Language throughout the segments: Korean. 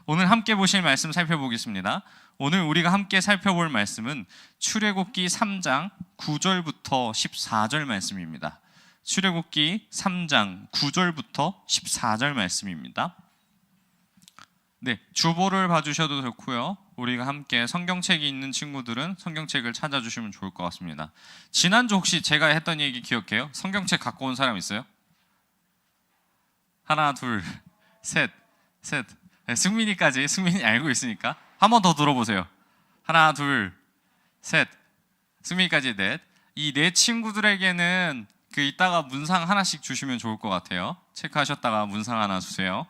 오늘 함께 보실 말씀 살펴보겠습니다. 오늘 우리가 함께 살펴볼 말씀은 출애굽기 3장 9절부터 14절 말씀입니다. 출애굽기 3장 9절부터 14절 말씀입니다. 네, 주보를 봐주셔도 좋고요. 우리가 함께 성경책이 있는 친구들은 성경책을 찾아주시면 좋을 것 같습니다. 지난주 혹시 제가 했던 얘기 기억해요? 성경책 갖고 온 사람 있어요? 하나, 둘, 셋. 네, 승민이 알고 있으니까 한 번 더 들어보세요. 하나, 둘, 셋. 승민이까지 넷. 이 네 친구들에게는 이따가 문상 하나씩 주시면 좋을 것 같아요. 체크하셨다가 문상 하나 주세요.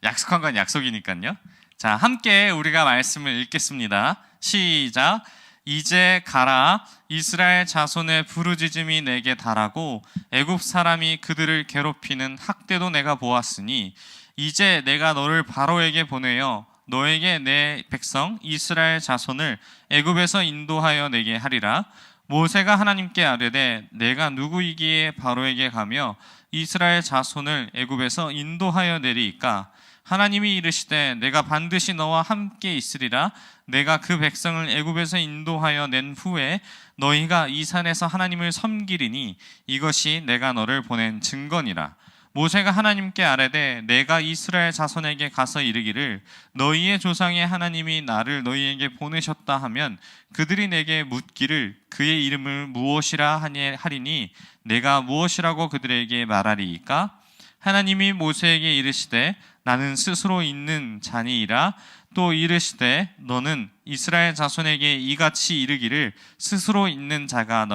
약속한 건 약속이니까요. 자, 함께 우리가 말씀을 읽겠습니다. 시작. 이제 가라. 이스라엘 자손의 부르짖음이 내게 달하고 애굽 사람이 그들을 괴롭히는 학대도 내가 보았으니 이제 내가 너를 바로에게 보내어 너에게 내 백성 이스라엘 자손을 애굽에서 인도하여 내게 하리라. 모세가 하나님께 아뢰되 내가 누구이기에 바로에게 가며 이스라엘 자손을 애굽에서 인도하여 내리이까? 하나님이 이르시되 내가 반드시 너와 함께 있으리라. 내가 그 백성을 애굽에서 인도하여 낸 후에 너희가 이 산에서 하나님을 섬기리니 이것이 내가 너를 보낸 증거니라. 모세가 하나님께 아뢰되 내가 이스라엘 자손에게 가서 이르기를 너희의 조상의 하나님이 나를 너희에게 보내셨다 하면 그들이 내게 묻기를 그의 이름을 무엇이라 하리니 내가 무엇이라고 그들에게 말하리이까? 하나님이 모세에게 이르시되 나는 스스로 있는 자니이라. 또 이르시되 너는 이스라엘 자손에게 이같이 이르기를 스스로 있는 자가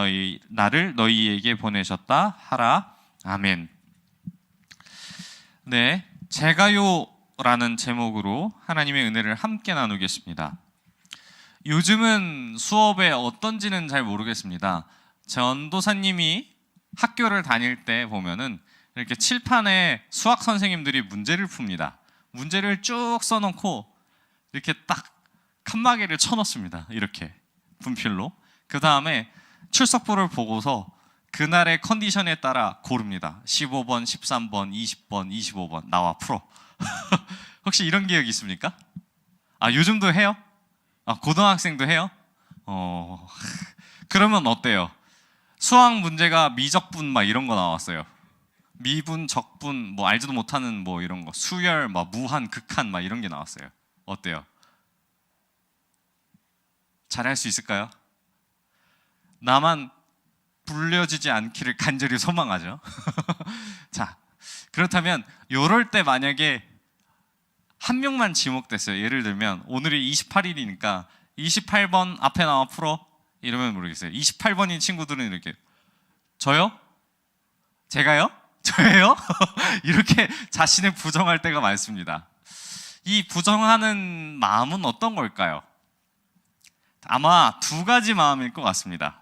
나를 너희에게 보내셨다 하라. 아멘. 네, 제가요라는 제목으로 하나님의 은혜를 함께 나누겠습니다. 요즘은 수업에 어떤지는 잘 모르겠습니다. 전도사님이 학교를 다닐 때 보면은 이렇게 칠판에 수학 선생님들이 문제를 풉니다. 문제를 쭉 써놓고 이렇게 딱 칸막이를 쳐놓습니다. 이렇게 분필로. 그 다음에 출석부를 보고서 그날의 컨디션에 따라 고릅니다. 15번, 13번, 20번, 25번 나와 풀어. 혹시 이런 기억이 있습니까? 요즘도 해요? 고등학생도 해요? 그러면 어때요? 수학 문제가 미적분 막 이런 거 나왔어요. 미분, 적분, 뭐 알지도 못하는 뭐 이런 거, 수열, 막 무한, 극한 막 이런 게 나왔어요. 어때요? 잘할 수 있을까요? 나만 불려지지 않기를 간절히 소망하죠. 자, 그렇다면 이럴 때 만약에 한 명만 지목됐어요. 예를 들면 오늘이 28일이니까 28번 앞에 나와 풀어 이러면 모르겠어요. 28번인 친구들은 이렇게 저요? 제가요? 저예요? 이렇게 자신을 부정할 때가 많습니다. 이 부정하는 마음은 어떤 걸까요? 아마 두 가지 마음일 것 같습니다.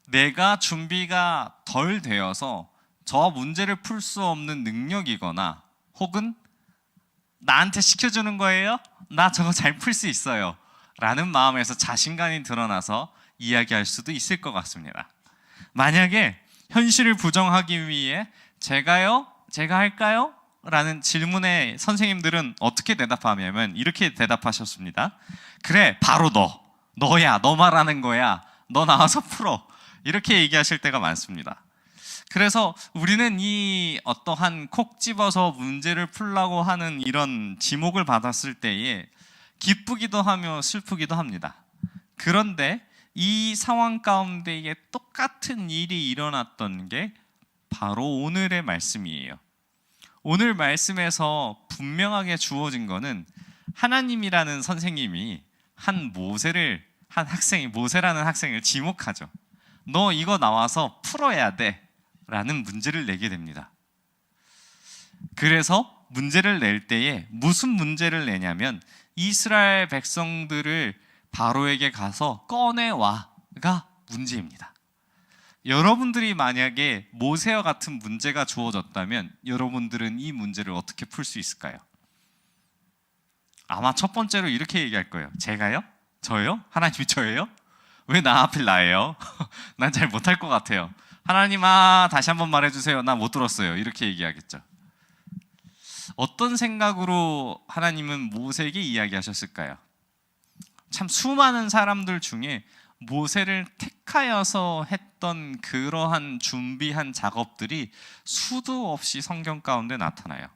내가 준비가 덜 되어서 저 문제를 풀 수 없는 능력이거나 혹은 나한테 시켜주는 거예요? 나 저거 잘 풀 수 있어요 라는 마음에서 자신감이 드러나서 이야기할 수도 있을 것 같습니다. 만약에 현실을 부정하기 위해 제가요? 제가 할까요? 라는 질문에 선생님들은 어떻게 대답하냐면 이렇게 대답하셨습니다. 그래, 바로 너야, 너 말하는 거야, 너 나와서 풀어 이렇게 얘기하실 때가 많습니다. 그래서 우리는 이 어떠한 콕 집어서 문제를 풀라고 하는 이런 지목을 받았을 때에 기쁘기도 하며 슬프기도 합니다. 그런데 이 상황 가운데에 똑같은 일이 일어났던 게 바로 오늘의 말씀이에요. 오늘 말씀에서 분명하게 주어진 거는 하나님이라는 선생님이 모세라는 학생을 지목하죠. 너 이거 나와서 풀어야 돼 라는 문제를 내게 됩니다. 그래서 문제를 낼 때에 무슨 문제를 내냐면 이스라엘 백성들을 바로에게 가서 꺼내와가 문제입니다. 여러분들이 만약에 모세와 같은 문제가 주어졌다면 여러분들은 이 문제를 어떻게 풀 수 있을까요? 아마 첫 번째로 이렇게 얘기할 거예요. 제가요? 저요? 하나님이 저예요? 왜 나 하필 나예요? 난 잘 못할 것 같아요. 하나님 다시 한번 말해주세요. 나 못 들었어요. 이렇게 얘기하겠죠. 어떤 생각으로 하나님은 모세에게 이야기하셨을까요? 참 수많은 사람들 중에 모세를 택하여서 했던 그러한 준비한 작업들이 수도 없이 성경 가운데 나타나요.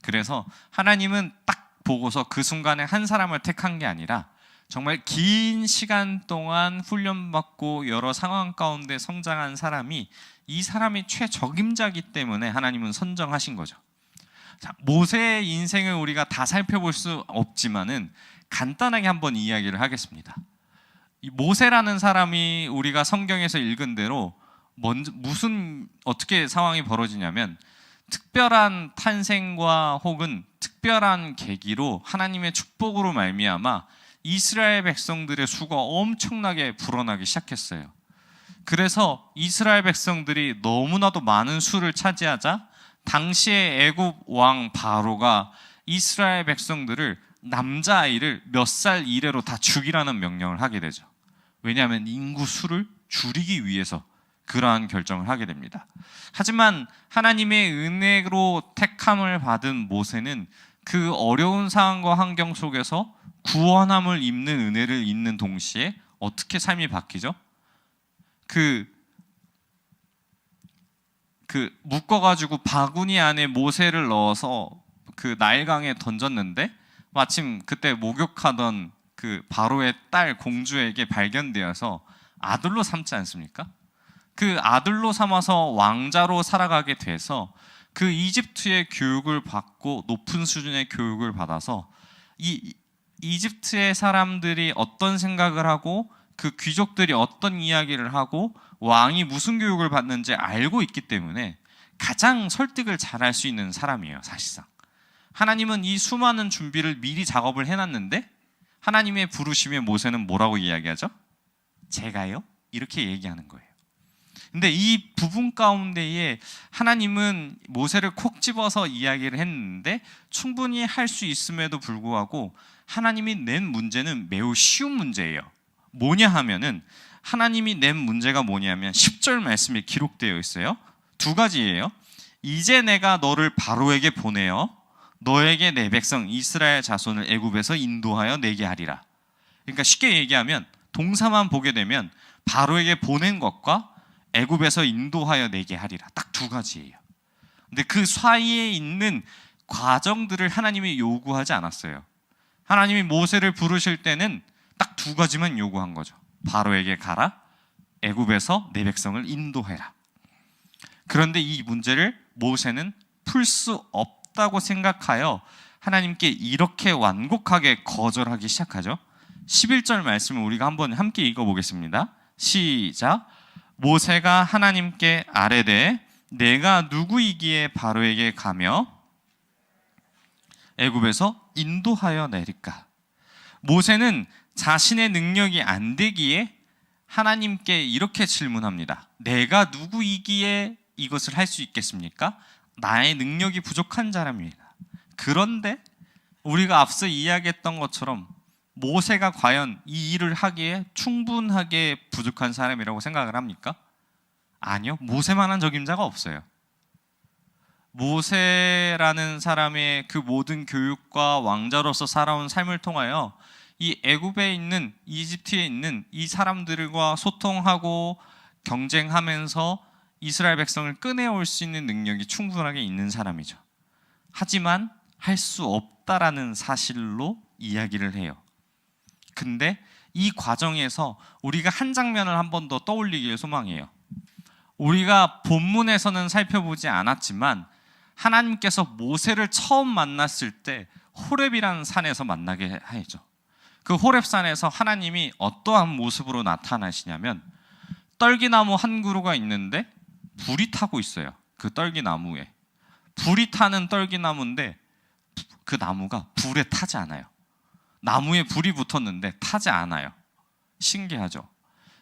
그래서 하나님은 딱 보고서 그 순간에 한 사람을 택한 게 아니라 정말 긴 시간 동안 훈련받고 여러 상황 가운데 성장한 사람이 이 사람이 최적임자이기 때문에 하나님은 선정하신 거죠. 자, 모세의 인생을 우리가 다 살펴볼 수 없지만은 간단하게 한번 이야기를 하겠습니다. 이 모세라는 사람이 우리가 성경에서 읽은 대로 어떻게 상황이 벌어지냐면 특별한 탄생과 혹은 특별한 계기로 하나님의 축복으로 말미암아 이스라엘 백성들의 수가 엄청나게 불어나기 시작했어요. 그래서 이스라엘 백성들이 너무나도 많은 수를 차지하자 당시의 애굽 왕 바로가 이스라엘 백성들을 남자아이를 몇 살 이래로 다 죽이라는 명령을 하게 되죠. 왜냐하면 인구 수를 줄이기 위해서 그러한 결정을 하게 됩니다. 하지만 하나님의 은혜로 택함을 받은 모세는 그 어려운 상황과 환경 속에서 구원함을 입는 은혜를 입는 동시에 어떻게 삶이 바뀌죠? 묶어가지고 바구니 안에 모세를 넣어서 그 나일강에 던졌는데 마침 그때 목욕하던 그 바로의 딸 공주에게 발견되어서 아들로 삼지 않습니까? 그 아들로 삼아서 왕자로 살아가게 돼서 그 이집트의 교육을 받고 높은 수준의 교육을 받아서 이 이집트의 사람들이 어떤 생각을 하고 그 귀족들이 어떤 이야기를 하고 왕이 무슨 교육을 받는지 알고 있기 때문에 가장 설득을 잘할 수 있는 사람이에요. 사실상 하나님은 이 수많은 준비를 미리 작업을 해놨는데 하나님의 부르심에 모세는 뭐라고 이야기하죠? 제가요? 이렇게 얘기하는 거예요. 근데 이 부분 가운데에 하나님은 모세를 콕 집어서 이야기를 했는데 충분히 할 수 있음에도 불구하고 하나님이 낸 문제는 매우 쉬운 문제예요. 뭐냐 하면은 하나님이 낸 문제가 뭐냐면 10절 말씀에 기록되어 있어요. 두 가지예요. 이제 내가 너를 바로에게 보내어 너에게 내 백성 이스라엘 자손을 애굽에서 인도하여 내게 하리라. 그러니까 쉽게 얘기하면 동사만 보게 되면 바로에게 보낸 것과 애굽에서 인도하여 내게 하리라. 딱 두 가지예요. 근데 그 사이에 있는 과정들을 하나님이 요구하지 않았어요. 하나님이 모세를 부르실 때는 딱 두 가지만 요구한 거죠. 바로에게 가라, 애굽에서 내 백성을 인도해라. 그런데 이 문제를 모세는 풀 수 없다고 생각하여 하나님께 이렇게 완곡하게 거절하기 시작하죠. 11절 말씀을 우리가 한번 함께 읽어보겠습니다. 시작. 모세가 하나님께 아뢰되 내가 누구이기에 바로에게 가며 애굽에서 인도하여 내릴까? 모세는 자신의 능력이 안 되기에 하나님께 이렇게 질문합니다. 내가 누구이기에 이것을 할 수 있겠습니까? 나의 능력이 부족한 사람입니다. 그런데 우리가 앞서 이야기했던 것처럼 모세가 과연 이 일을 하기에 충분하게 부족한 사람이라고 생각을 합니까? 아니요. 모세만한 적임자가 없어요. 모세라는 사람의 그 모든 교육과 왕자로서 살아온 삶을 통하여 이 애굽에 있는 이집트에 있는 이 사람들과 소통하고 경쟁하면서 이스라엘 백성을 꺼내올 수 있는 능력이 충분하게 있는 사람이죠. 하지만 할 수 없다라는 사실로 이야기를 해요. 근데 이 과정에서 우리가 한 장면을 한 번 더 떠올리길 소망해요. 우리가 본문에서는 살펴보지 않았지만 하나님께서 모세를 처음 만났을 때 호렙이라는 산에서 만나게 하죠. 그 호렙산에서 하나님이 어떠한 모습으로 나타나시냐면 떨기나무 한 그루가 있는데 불이 타고 있어요. 그 떨기나무에 불이 타는 떨기나무인데 그 나무가 불에 타지 않아요. 나무에 불이 붙었는데 타지 않아요. 신기하죠?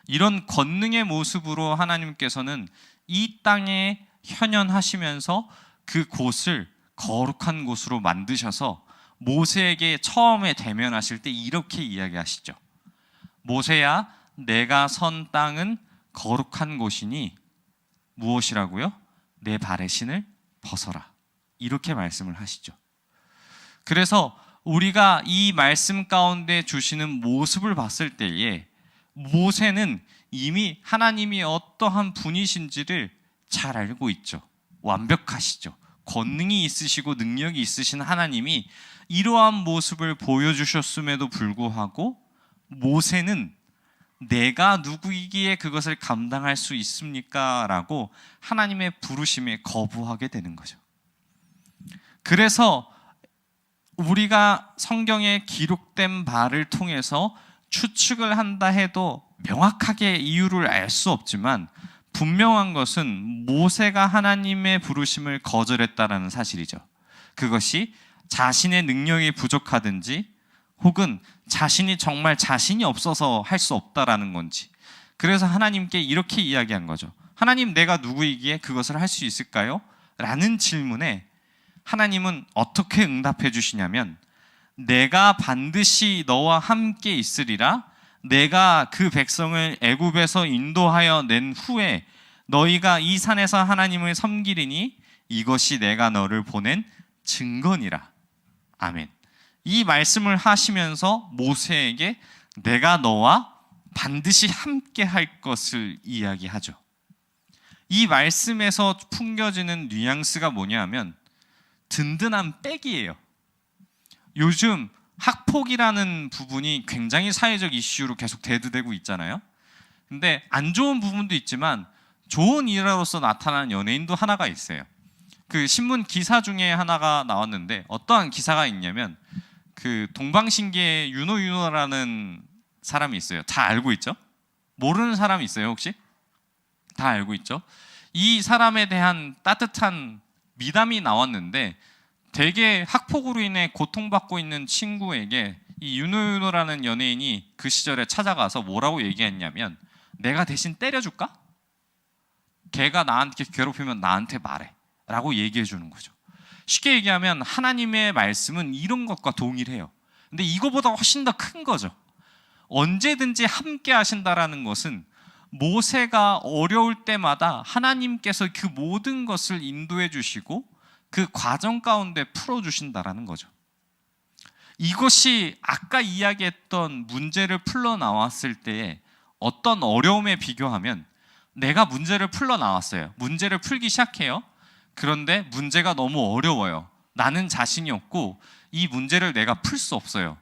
이런 권능의 모습으로 하나님께서는 이 땅에 현현하시면서 그 곳을 거룩한 곳으로 만드셔서 모세에게 처음에 대면하실 때 이렇게 이야기하시죠. 모세야, 내가 선 땅은 거룩한 곳이니 무엇이라고요? 내 발의 신을 벗어라. 이렇게 말씀을 하시죠. 그래서 우리가 이 말씀 가운데 주시는 모습을 봤을 때에 모세는 이미 하나님이 어떠한 분이신지를 잘 알고 있죠. 완벽하시죠. 권능이 있으시고 능력이 있으신 하나님이 이러한 모습을 보여주셨음에도 불구하고 모세는 내가 누구이기에 그것을 감당할 수 있습니까? 라고 하나님의 부르심에 거부하게 되는 거죠. 그래서 우리가 성경에 기록된 바를 통해서 추측을 한다 해도 명확하게 이유를 알 수 없지만 분명한 것은 모세가 하나님의 부르심을 거절했다라는 사실이죠. 그것이 자신의 능력이 부족하든지 혹은 자신이 정말 자신이 없어서 할 수 없다라는 건지, 그래서 하나님께 이렇게 이야기한 거죠. 하나님, 내가 누구이기에 그것을 할 수 있을까요? 라는 질문에 하나님은 어떻게 응답해 주시냐면, 내가 반드시 너와 함께 있으리라. 내가 그 백성을 애굽에서 인도하여 낸 후에 너희가 이 산에서 하나님을 섬기리니 이것이 내가 너를 보낸 증거니라. 아멘. 이 말씀을 하시면서 모세에게 내가 너와 반드시 함께 할 것을 이야기하죠. 이 말씀에서 풍겨지는 뉘앙스가 뭐냐면 든든한 백이에요. 요즘 학폭이라는 부분이 굉장히 사회적 이슈로 계속 대두되고 있잖아요. 근데 안 좋은 부분도 있지만 좋은 일화로서 나타나는 연예인도 하나가 있어요. 그 신문 기사 중에 하나가 나왔는데 어떠한 기사가 있냐면 그 동방신기의 윤호라는 사람이 있어요. 다 알고 있죠? 모르는 사람이 있어요, 혹시? 다 알고 있죠? 이 사람에 대한 따뜻한 미담이 나왔는데 되게 학폭으로 인해 고통받고 있는 친구에게 이 윤호라는 연예인이 그 시절에 찾아가서 뭐라고 얘기했냐면, 내가 대신 때려줄까? 걔가 나한테 괴롭히면 나한테 말해 라고 얘기해 주는 거죠. 쉽게 얘기하면 하나님의 말씀은 이런 것과 동일해요. 근데 이거보다 훨씬 더 큰 거죠. 언제든지 함께 하신다라는 것은 모세가 어려울 때마다 하나님께서 그 모든 것을 인도해 주시고 그 과정 가운데 풀어주신다라는 거죠. 이것이 아까 이야기했던 문제를 풀어나왔을 때에 어떤 어려움에 비교하면, 내가 문제를 풀어나왔어요. 문제를 풀기 시작해요. 그런데 문제가 너무 어려워요. 나는 자신이 없고 이 문제를 내가 풀 수 없어요.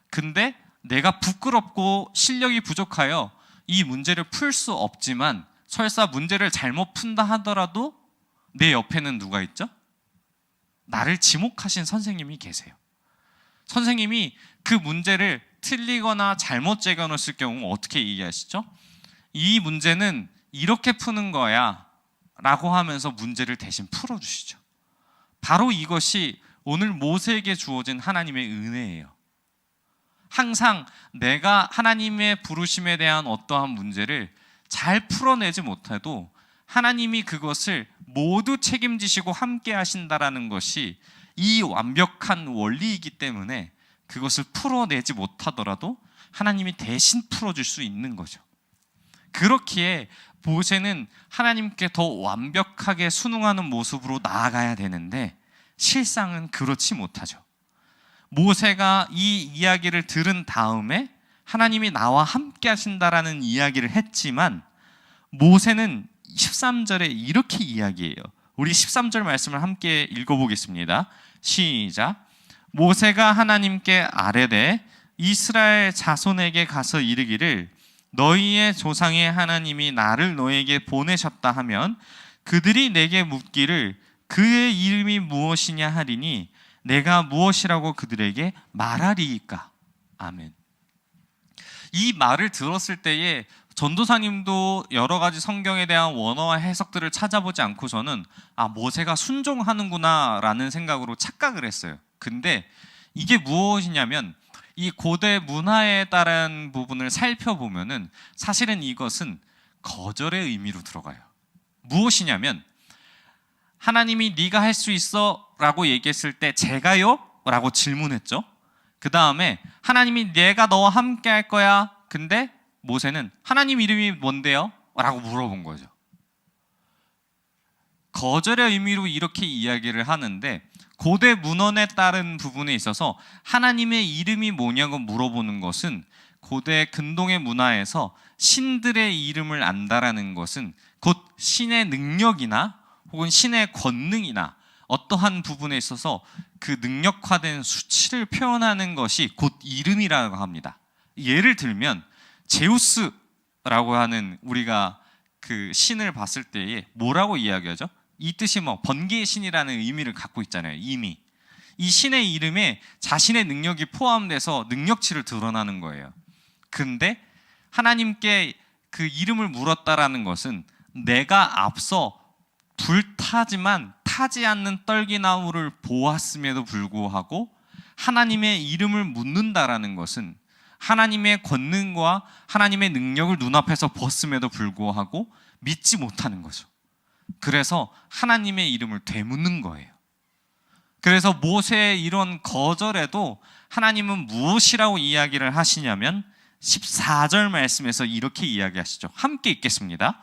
근데 내가 부끄럽고 실력이 부족하여 이 문제를 풀 수 없지만 설사 문제를 잘못 푼다 하더라도 내 옆에는 누가 있죠? 나를 지목하신 선생님이 계세요. 선생님이 그 문제를 틀리거나 잘못 적어놨을 경우 어떻게 얘기하시죠? 이 문제는 이렇게 푸는 거야 라고 하면서 문제를 대신 풀어주시죠. 바로 이것이 오늘 모세에게 주어진 하나님의 은혜예요. 항상 내가 하나님의 부르심에 대한 어떠한 문제를 잘 풀어내지 못해도 하나님이 그것을 모두 책임지시고 함께 하신다라는 것이 이 완벽한 원리이기 때문에 그것을 풀어내지 못하더라도 하나님이 대신 풀어줄 수 있는 거죠. 그렇기에 모세는 하나님께 더 완벽하게 순응하는 모습으로 나아가야 되는데 실상은 그렇지 못하죠. 모세가 이 이야기를 들은 다음에 하나님이 나와 함께 하신다라는 이야기를 했지만 모세는 13절에 이렇게 이야기해요. 우리 13절 말씀을 함께 읽어보겠습니다. 시작. 모세가 하나님께 아뢰되 이스라엘 자손에게 가서 이르기를 너희의 조상의 하나님이 나를 너에게 보내셨다 하면 그들이 내게 묻기를 그의 이름이 무엇이냐 하리니 내가 무엇이라고 그들에게 말하리이까. 아멘. 이 말을 들었을 때에 전도사님도 여러 가지 성경에 대한 원어와 해석들을 찾아보지 않고서는 모세가 순종하는구나 라는 생각으로 착각을 했어요. 근데 이게 무엇이냐면 이 고대 문화에 따른 부분을 살펴보면은 사실은 이것은 거절의 의미로 들어가요. 무엇이냐면 하나님이 네가 할 수 있어 라고 얘기했을 때 제가요? 라고 질문했죠. 그 다음에 하나님이 내가 너와 함께 할 거야. 근데 모세는 하나님 이름이 뭔데요? 라고 물어본 거죠. 거절의 의미로 이렇게 이야기를 하는데, 고대 문헌에 따른 부분에 있어서 하나님의 이름이 뭐냐고 물어보는 것은, 고대 근동의 문화에서 신들의 이름을 안다라는 것은 곧 신의 능력이나 혹은 신의 권능이나 어떠한 부분에 있어서 그 능력화된 수치를 표현하는 것이 곧 이름이라고 합니다. 예를 들면 제우스라고 하는, 우리가 그 신을 봤을 때에 뭐라고 이야기하죠? 이 뜻이 뭐 번개의 신이라는 의미를 갖고 있잖아요. 이미 이 신의 이름에 자신의 능력이 포함돼서 능력치를 드러나는 거예요. 근데 하나님께 그 이름을 물었다라는 것은 내가 앞서 불타지만 타지 않는 떨기나무를 보았음에도 불구하고 하나님의 이름을 묻는다라는 것은 하나님의 권능과 하나님의 능력을 눈앞에서 봤음에도 불구하고 믿지 못하는 거죠. 그래서 하나님의 이름을 되묻는 거예요. 그래서 모세의 이런 거절에도 하나님은 무엇이라고 이야기를 하시냐면 14절 말씀에서 이렇게 이야기하시죠. 함께 읽겠습니다.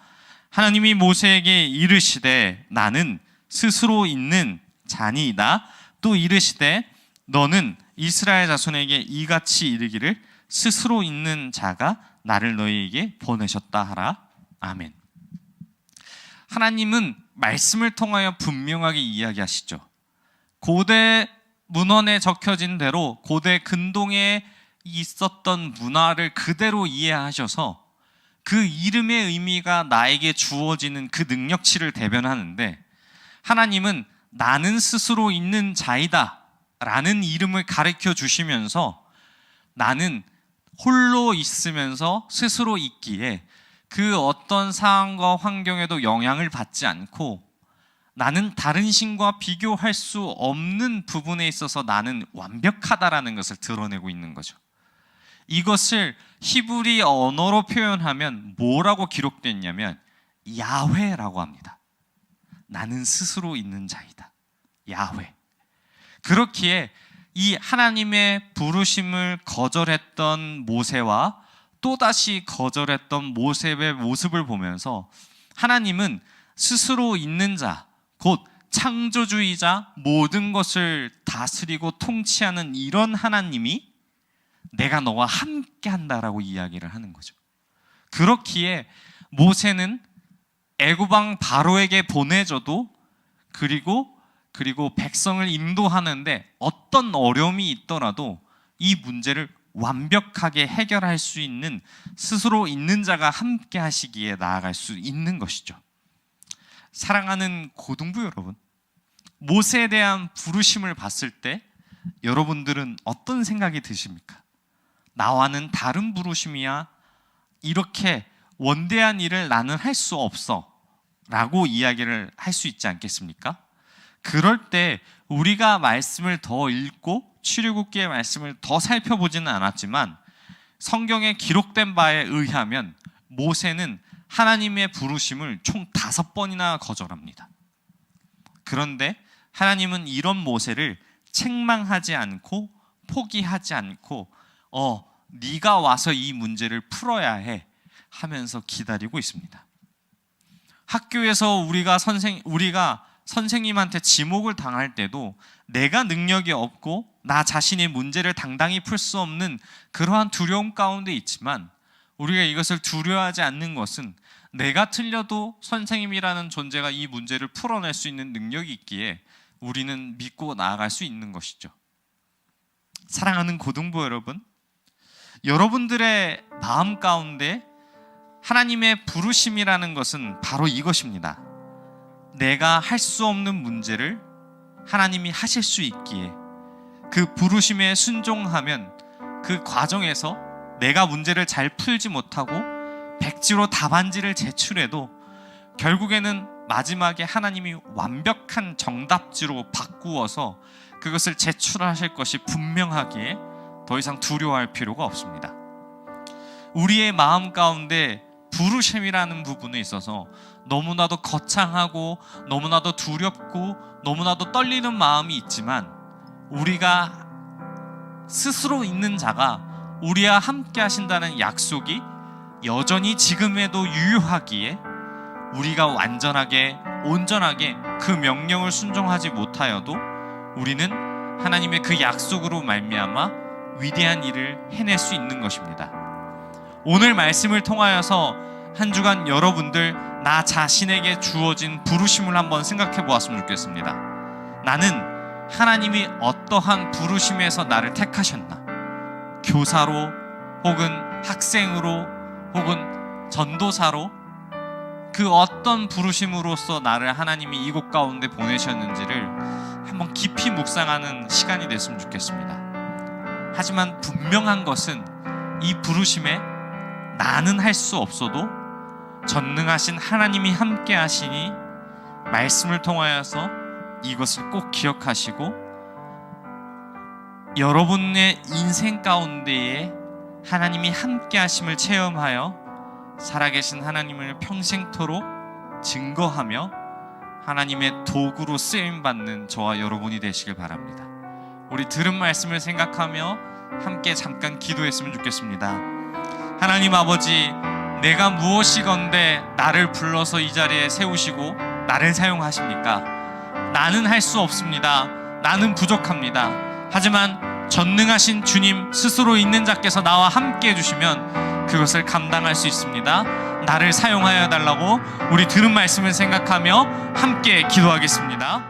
하나님이 모세에게 이르시되 나는 스스로 있는 자니이다. 또 이르시되 너는 이스라엘 자손에게 이같이 이르기를 스스로 있는 자가 나를 너희에게 보내셨다 하라. 아멘. 하나님은 말씀을 통하여 분명하게 이야기하시죠. 고대 문헌에 적혀진 대로 고대 근동에 있었던 문화를 그대로 이해하셔서 그 이름의 의미가 나에게 주어지는 그 능력치를 대변하는데, 하나님은 나는 스스로 있는 자이다 라는 이름을 가르쳐 주시면서 나는 홀로 있으면서 스스로 있기에 그 어떤 상황과 환경에도 영향을 받지 않고 나는 다른 신과 비교할 수 없는 부분에 있어서 나는 완벽하다라는 것을 드러내고 있는 거죠. 이것을 히브리 언어로 표현하면 뭐라고 기록됐냐면 야훼라고 합니다. 나는 스스로 있는 자이다. 야훼. 그렇기에 이 하나님의 부르심을 거절했던 모세와 또다시 거절했던 모세의 모습을 보면서 하나님은 스스로 있는 자, 곧 창조주이자 모든 것을 다스리고 통치하는 이런 하나님이 내가 너와 함께 한다라고 이야기를 하는 거죠. 그렇기에 모세는 애굽왕 바로에게 보내져도 그리고 백성을 인도하는데 어떤 어려움이 있더라도 이 문제를 완벽하게 해결할 수 있는 스스로 있는 자가 함께 하시기에 나아갈 수 있는 것이죠. 사랑하는 고등부 여러분, 모세에 대한 부르심을 봤을 때 여러분들은 어떤 생각이 드십니까? 나와는 다른 부르심이야, 이렇게 원대한 일을 나는 할 수 없어 라고 이야기를 할 수 있지 않겠습니까? 그럴 때 우리가 말씀을 더 읽고 출애굽기의 말씀을 더 살펴보지는 않았지만 성경에 기록된 바에 의하면 모세는 하나님의 부르심을 총 5번이나 거절합니다. 그런데 하나님은 이런 모세를 책망하지 않고 포기하지 않고 네가 와서 이 문제를 풀어야 해 하면서 기다리고 있습니다. 학교에서 우리가 선생님한테 지목을 당할 때도 내가 능력이 없고 나 자신의 문제를 당당히 풀 수 없는 그러한 두려움 가운데 있지만 우리가 이것을 두려워하지 않는 것은 내가 틀려도 선생님이라는 존재가 이 문제를 풀어낼 수 있는 능력이 있기에 우리는 믿고 나아갈 수 있는 것이죠. 사랑하는 고등부 여러분, 여러분들의 마음 가운데 하나님의 부르심이라는 것은 바로 이것입니다. 내가 할 수 없는 문제를 하나님이 하실 수 있기에 그 부르심에 순종하면 그 과정에서 내가 문제를 잘 풀지 못하고 백지로 답안지를 제출해도 결국에는 마지막에 하나님이 완벽한 정답지로 바꾸어서 그것을 제출하실 것이 분명하기에 더 이상 두려워할 필요가 없습니다. 우리의 마음 가운데 부르심이라는 부분에 있어서 너무나도 거창하고 너무나도 두렵고 너무나도 떨리는 마음이 있지만 우리가 스스로 있는 자가 우리와 함께 하신다는 약속이 여전히 지금에도 유효하기에 우리가 완전하게 온전하게 그 명령을 순종하지 못하여도 우리는 하나님의 그 약속으로 말미암아 위대한 일을 해낼 수 있는 것입니다. 오늘 말씀을 통하여서 한 주간 여러분들 나 자신에게 주어진 부르심을 한번 생각해 보았으면 좋겠습니다. 나는 하나님이 어떠한 부르심에서 나를 택하셨나? 교사로 혹은 학생으로 혹은 전도사로 그 어떤 부르심으로써 나를 하나님이 이곳 가운데 보내셨는지를 한번 깊이 묵상하는 시간이 됐으면 좋겠습니다. 하지만 분명한 것은 이 부르심에 나는 할 수 없어도 전능하신 하나님이 함께 하시니 말씀을 통하여서 이것을 꼭 기억하시고 여러분의 인생 가운데에 하나님이 함께 하심을 체험하여 살아계신 하나님을 평생토록 증거하며 하나님의 도구로 쓰임받는 저와 여러분이 되시길 바랍니다. 우리 들은 말씀을 생각하며 함께 잠깐 기도했으면 좋겠습니다. 하나님 아버지, 내가 무엇이건대 나를 불러서 이 자리에 세우시고 나를 사용하십니까? 나는 할 수 없습니다. 나는 부족합니다. 하지만 전능하신 주님 스스로 있는 자께서 나와 함께 해주시면 그것을 감당할 수 있습니다. 나를 사용하여 달라고 우리 들은 말씀을 생각하며 함께 기도하겠습니다.